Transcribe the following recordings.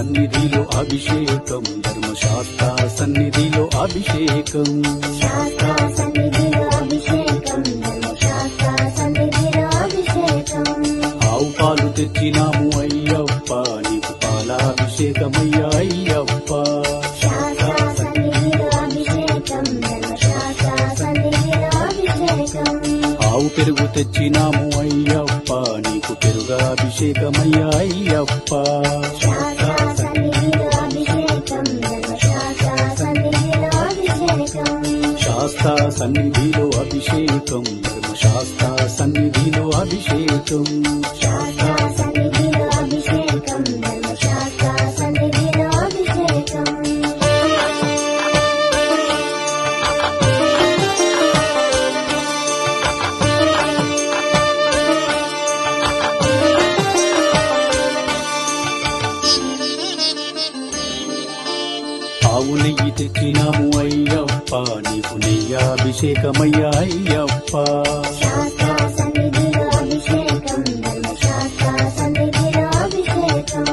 సన్నిధిలో అభిషేకం, ధర్మశాస్త్ర సన్నిధిలో అభిషేకం. శాస్త్ర సన్నిధిలో అభిషేకం, ధర్మశాస్త్ర సన్నిధిలో అభిషేకం. ఆవు పాలు తెచ్చినాము అయ్యప్ప, నీకు పాలాభిషేకమయ్యా అయ్యప్ప. శాస్త్ర సన్నిధిలో అభిషేకం, ధర్మశాస్త్ర సన్నిధిలో అభిషేకం. ఆవు పెరుగు తెచ్చినాము అయ్యప్ప, నీకు పెరుగాభిషేకమయ్యా అయ్యప్ప. శాస్త్ర సన్నిధిలో అభిషేకం, ధర్మశాస్త్ర సన్నిధిలో అభిషేకం. శాస్త్ర సన్నిధిలో అభిషేకం, ధర్మశాస్త్ర సన్నిధిలో అభిషేకం. శాస్త్ర సన్నిధిలో అభిషేకం, ధర్మశాస్త్ర సన్నిధిలో అభిషేకం. ఆవు నెయ్యి తెచ్చినాము అయ్యప్ప, నీకు నెయ్యాభిషేకమయ్యా అయ్యప్ప. శాస్త్ర సన్నిధిలో అభిషేకం, ధర్మశాస్త్ర సన్నిధిలో అభిషేకం.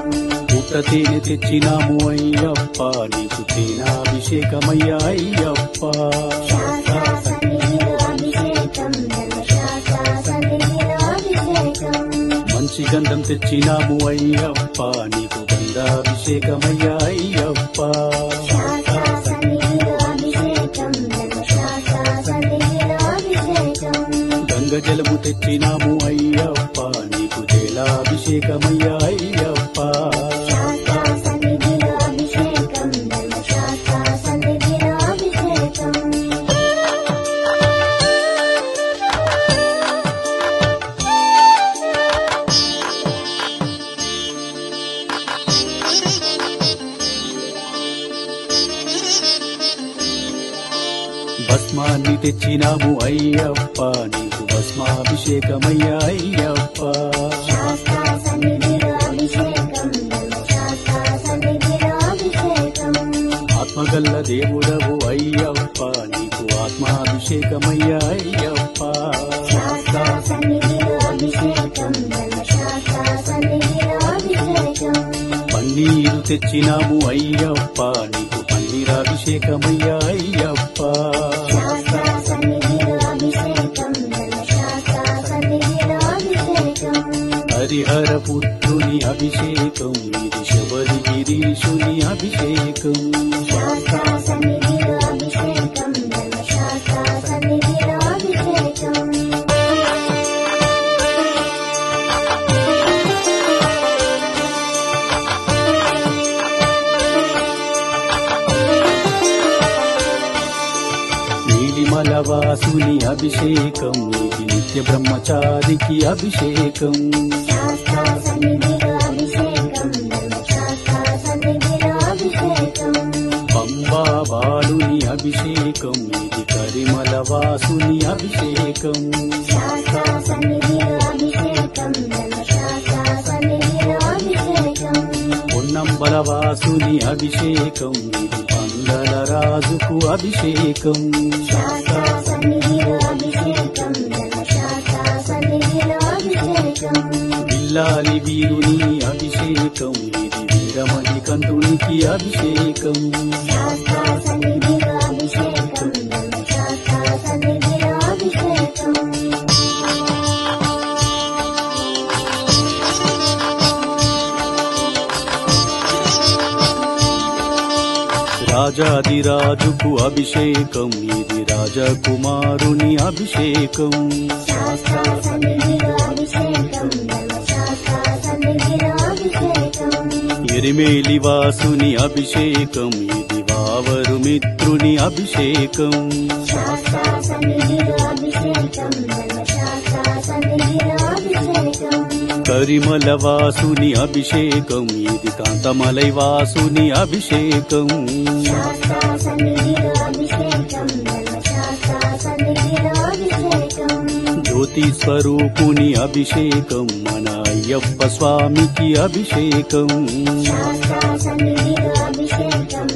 పుట్ట తేనె తెచ్చినాము అయ్యప్ప, నీకు తేనాభిషేకమయ్యా అయ్యప్ప. శాస్త్ర సన్నిధిలో అభిషేకం, ధర్మశాస్త్ర సన్నిధిలో అభిషేకం. మంచి గంధం తెచ్చినాము అయ్యప్ప, నీకు గంధాభిషేకమయ్యా అయ్యప్ప. శాస్త్ర సన్నిధిలో అభిషేకం, ధర్మశాస్త్ర సన్నిధిలో అభిషేకం. గంగ జలము తెచ్చినాము అయ్యప్ప, నీకు జలాభిషేకమయ్యా అయ్యప్ప. శాస్త్ర సన్నిధిలో అభిషేకం, ధర్మశాస్త్ర సన్నిధిలో అభిషేకం. భస్మాన్ని తెచ్చినాము అయ్యప్ప, నీకు భస్మాభిషేకమయ్యా అయ్యప్ప. శాస్త్ర సన్నిధిలో అభిషేకం, ధర్మశాస్త్ర సన్నిధిలో అభిషేకం. ఆత్మగల్ల దేవుడవు అయ్యప్ప, నీకు ఆత్మాభిషేకమయ్యా అయ్యప్ప. శాస్త్ర సన్నిధిలో అభిషేకం, ధర్మశాస్త్ర సన్నిధిలో అభిషేకం. పన్నీరు తెచ్చినాము అయ్యప్ప, నీకు పన్నీరాభిషేకమయ్యా అయ్యప్ప. శాస్త్ర సన్నిధిలో అభిషేకం, ధర్మశాస్త్ర సన్నిధిలో అభిషేకం. హరిహర పుత్రుని అభిషేకం, ఇది శబరి గిరీశుని అభిషేకం. శాస్త్ర సన్నిధిలో అభిషేకం, ధర్మశాస్త్ర సన్నిధిలో అభిషేకం. నీలిమలవాసుని అభిషేకం, ఇది నిత్య బ్రహ్మచారికి అభిషేకం. శాస్త్ర సన్నిధిలో అభిషేకం, ధర్మశాస్త్ర సన్నిధిలో అభిషేకం. పంబా బాలుని అభిషేకం, ఇది కరిమలవాసుని అభిషేకం. శాస్త్ర సన్నిధిలో అభిషేకం, ధర్మశాస్త్ర సన్నిధిలో అభిషేకం. పొన్నంబలవాసుని అభిషేకం, ఇది పందల రాజుకు అభిషేకం. శాస్త్ర సన్నిధిలో అభిషేకం, ధర్మశాస్త్ర సన్నిధిలో అభిషేకం. బిల్లాలి వీరుని అభిషేకం, ఇది వీరమణి కంఠునికి అభిషేకం. శాస్త్ర సన్నిధిలో అభిషేకం, ధర్మశాస్త్ర సన్నిధిలో అభిషేకం. రాజాదిరాజుకు అభిషేకం, ఇది రాజకుమారుని అభిషేకం. శాస్త్ర సన్నిధిలో అభిషేకం, ధర్మశాస్త్ర సన్నిధిలో అభిషేకం. ఎరిమేలి వాసుని అభిషేకం, ఇది వావరు మిత్రుని అభిషేకం. శాస్త్ర సన్నిధిలో అభిషేకం, ధర్మశాస్త్ర సన్నిధిలో అభిషేకం. కరిమల వాసుని అభిషేకం, ఇది కాంతమలై వాసుని అభిషేకం. శాస్త్ర సన్నిధిలో అభిషేకం, ధర్మశాస్త్ర సన్నిధిలో అభిషేకం. జ్యోతి స్వరూపుని అభిషేకం, మన అయ్యప్ప స్వామికి అభిషేకం. శాస్త్ర సన్నిధిలో అభిషేకం,